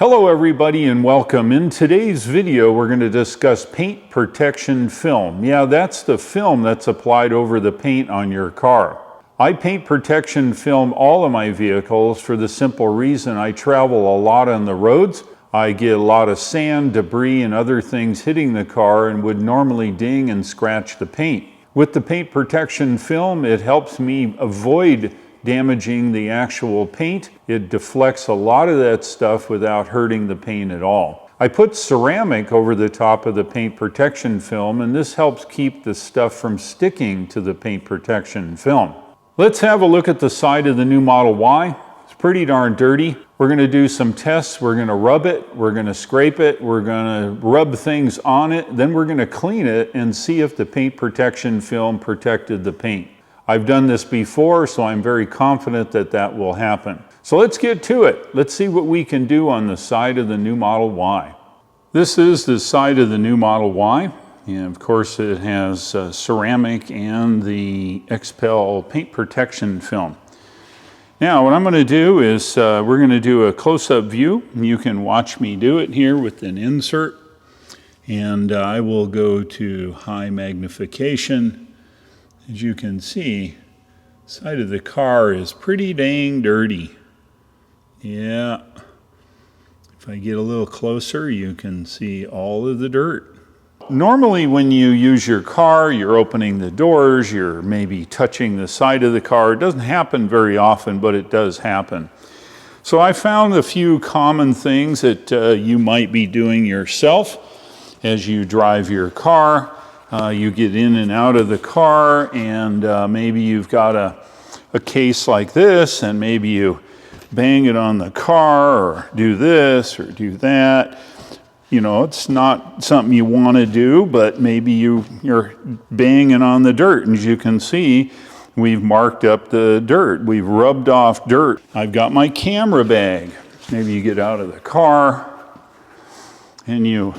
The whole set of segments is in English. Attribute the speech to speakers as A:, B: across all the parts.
A: Hello everybody and welcome. In today's video we're going to discuss paint protection film. Yeah, that's the film that's applied over the paint on your car. I paint protection film all of my vehicles for the simple reason I travel a lot on the roads. I get a lot of sand, debris, and other things hitting the car and would normally ding and scratch the paint. With the paint protection film, it helps me avoid damaging the actual paint. It deflects a lot of that stuff without hurting the paint at all. I put ceramic over the top of the paint protection film, and this helps keep the stuff from sticking to the paint protection film. Let's have a look at the side of the new Model Y. It's pretty darn dirty. We're going to do some tests. We're going to rub it, we're going to scrape it, we're going to rub things on it, then we're going to clean it and see if the paint protection film protected the paint. I've done this before, so I'm very confident that that will happen. So let's get to it. Let's see what we can do on the side of the new Model Y. This is the side of the new Model Y. And of course it has ceramic and the XPEL paint protection film. Now what I'm going to do is we're going to do a close-up view. You can watch me do it here with an insert. And I will go to high magnification. As you can see, the side of the car is pretty dang dirty. Yeah. If I get a little closer, you can see all of the dirt. Normally when you use your car, you're opening the doors, you're maybe touching the side of the car. It doesn't happen very often, but it does happen. So I found a few common things that you might be doing yourself as you drive your car. You get in and out of the car, and maybe you've got a case like this, and maybe you bang it on the car, or do this, or do that. You know, it's not something you want to do, but maybe you're banging on the dirt. And as you can see, we've marked up the dirt. We've rubbed off dirt. I've got my camera bag. Maybe you get out of the car, and you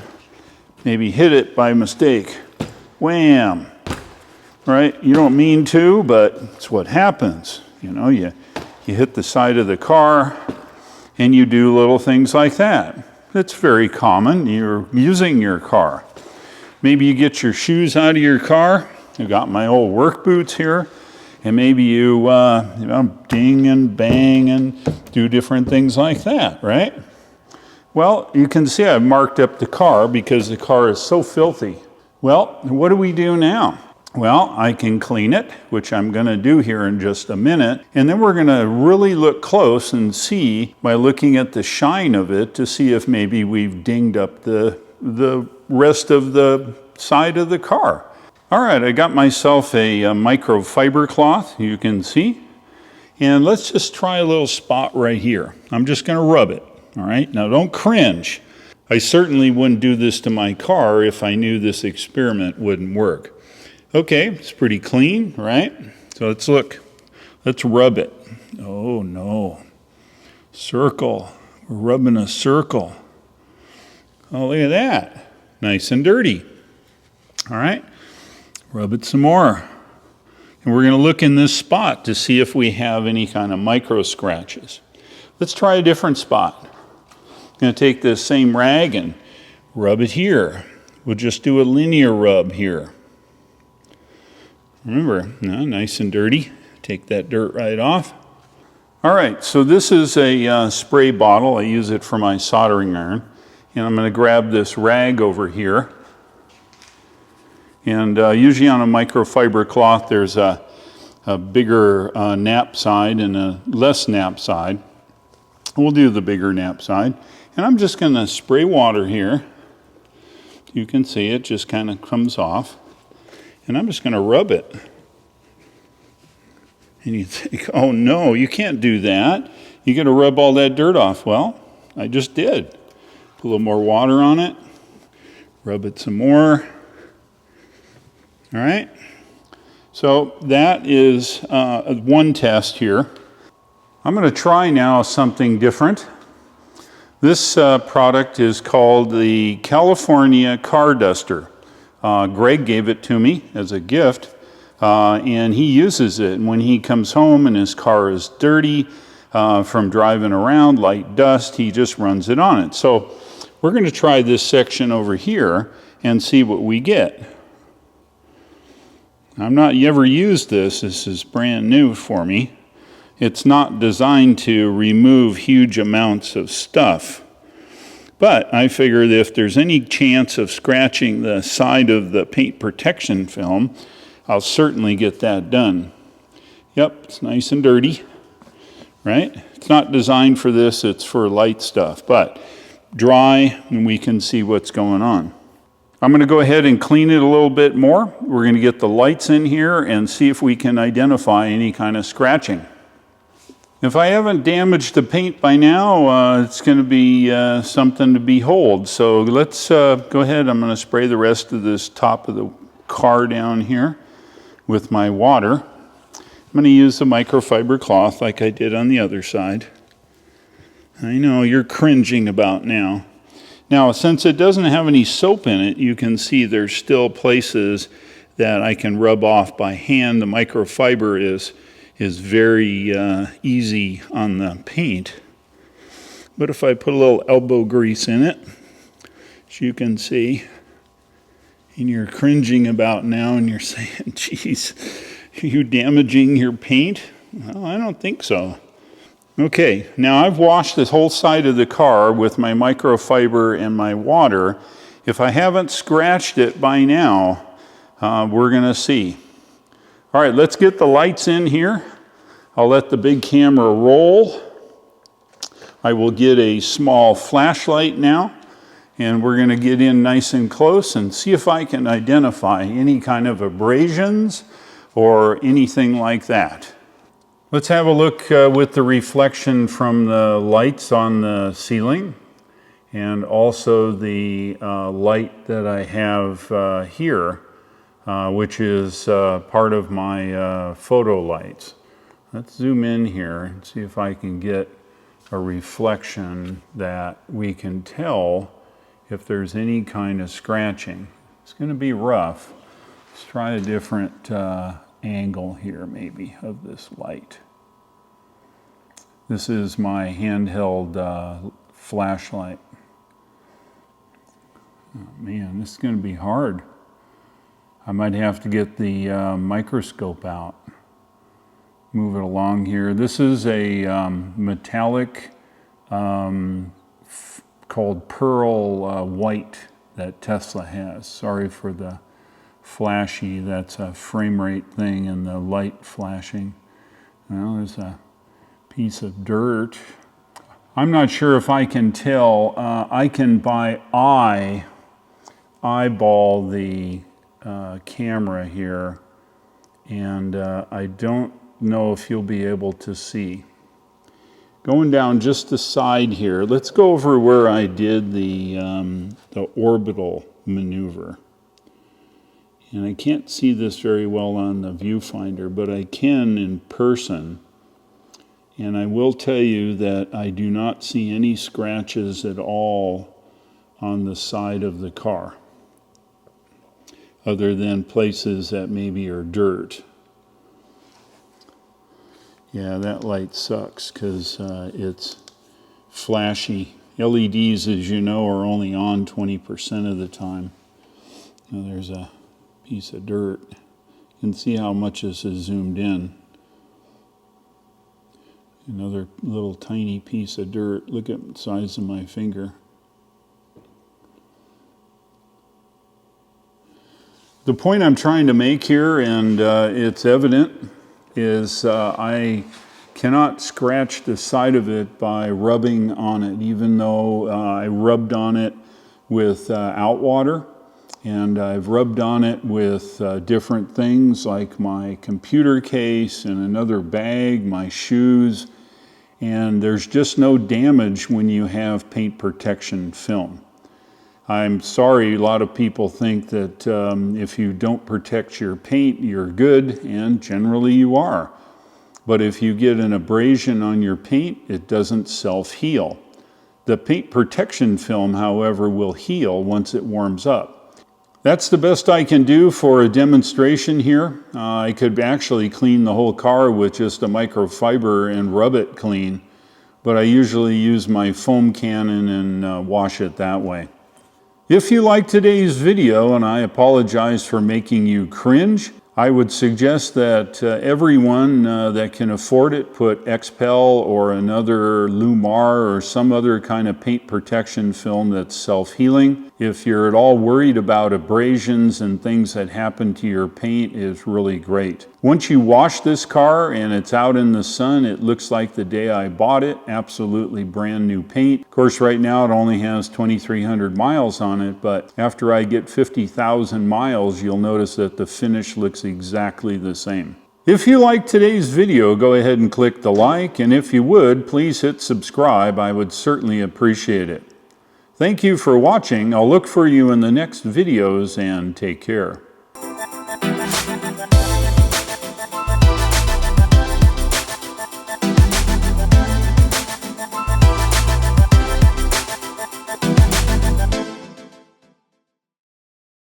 A: maybe hit it by mistake. Wham! Right? You don't mean to, but it's what happens. You know, you hit the side of the car and you do little things like that. It's very common. You're using your car. Maybe you get your shoes out of your car. I've got my old work boots here. And maybe you ding and bang and do different things like that, right? Well, you can see I've marked up the car because the car is so filthy. Well, what do we do now? Well, I can clean it, which I'm going to do here in just a minute. And then we're going to really look close and see, by looking at the shine of it, to see if maybe we've dinged up the rest of the side of the car. All right, I got myself a microfiber cloth, you can see. And let's just try a little spot right here. I'm just going to rub it. All right, now don't cringe. I certainly wouldn't do this to my car if I knew this experiment wouldn't work. Okay, it's pretty clean, right? So let's look. Let's rub it. Oh no. Circle. We're rubbing a circle. Oh, look at that. Nice and dirty. All right. Rub it some more. And we're going to look in this spot to see if we have any kind of micro scratches. Let's try a different spot. I'm going to take this same rag and rub it here. We'll just do a linear rub here. Remember, nice and dirty. Take that dirt right off. All right, so this is a spray bottle. I use it for my soldering iron. And I'm going to grab this rag over here. And usually on a microfiber cloth, there's a bigger nap side and a less nap side. We'll do the bigger nap side. And I'm just going to spray water here. You can see it just kind of comes off. And I'm just going to rub it. And you think, oh no, you can't do that. You got to rub all that dirt off. Well, I just did. Put a little more water on it. Rub it some more. All right. So that is one test here. I'm going to try now something different. This product is called the California Car Duster. Greg gave it to me as a gift, and he uses it. And when he comes home and his car is dirty, from driving around, light dust, he just runs it on it. So we're going to try this section over here and see what we get. I've not ever used this. This is brand new for me. It's not designed to remove huge amounts of stuff. But I figure that if there's any chance of scratching the side of the paint protection film, I'll certainly get that done. Yep, it's nice and dirty, right? It's not designed for this, it's for light stuff, but dry and we can see what's going on. I'm going to go ahead and clean it a little bit more. We're going to get the lights in here and see if we can identify any kind of scratching. If I haven't damaged the paint by now, it's going to be something to behold. So let's go ahead. I'm going to spray the rest of this top of the car down here with my water. I'm going to use the microfiber cloth like I did on the other side. I know you're cringing about now. Now, since it doesn't have any soap in it, you can see there's still places that I can rub off by hand. The microfiber is very easy on the paint. But if I put a little elbow grease in it, as you can see, and you're cringing about now and you're saying, geez, are you damaging your paint? Well, I don't think so. Okay, now I've washed this whole side of the car with my microfiber and my water. If I haven't scratched it by now, we're gonna see. All right, let's get the lights in here. I'll let the big camera roll. I will get a small flashlight now, and we're gonna get in nice and close and see if I can identify any kind of abrasions or anything like that. Let's have a look with the reflection from the lights on the ceiling and also the light that I have here, which is part of my photo lights. Let's zoom in here and see if I can get a reflection that we can tell if there's any kind of scratching. It's going to be rough. Let's try a different angle here maybe of this light. This is my handheld flashlight. Oh man, this is going to be hard. I might have to get the microscope out. Move it along here. This is a metallic called pearl white that Tesla has. Sorry for the flashy, that's a frame rate thing and the light flashing. Well, there's a piece of dirt. I'm not sure if I can tell. I can by eyeball the camera here, and I don't know if you'll be able to see. Going down just the side here, let's go over where I did the orbital maneuver. And I can't see this very well on the viewfinder, but I can in person. And I will tell you that I do not see any scratches at all on the side of the car, other than places that maybe are dirt. Yeah, that light sucks because it's flashy. LEDs, as you know, are only on 20% of the time. Now there's a piece of dirt. You can see how much this is zoomed in. Another little tiny piece of dirt. Look at the size of my finger. The point I'm trying to make here, and it's evident, is I cannot scratch the side of it by rubbing on it, even though I rubbed on it with Outwater, and I've rubbed on it with different things like my computer case and another bag, my shoes, and there's just no damage when you have paint protection film. I'm sorry, a lot of people think that if you don't protect your paint, you're good, and generally you are. But if you get an abrasion on your paint, it doesn't self-heal. The paint protection film, however, will heal once it warms up. That's the best I can do for a demonstration here. I could actually clean the whole car with just a microfiber and rub it clean, but I usually use my foam cannon and wash it that way. If you like today's video, and I apologize for making you cringe, I would suggest that everyone that can afford it put XPEL or another Lumar or some other kind of paint protection film that's self-healing. If you're at all worried about abrasions and things that happen to your paint, is really great. Once you wash this car and it's out in the sun, it looks like the day I bought it. Absolutely brand new paint. Of course, right now it only has 2,300 miles on it, but after I get 50,000 miles, you'll notice that the finish looks exactly the same. If you liked today's video, go ahead and click the like, and if you would, please hit subscribe. I would certainly appreciate it. Thank you for watching. I'll look for you in the next videos, and take care.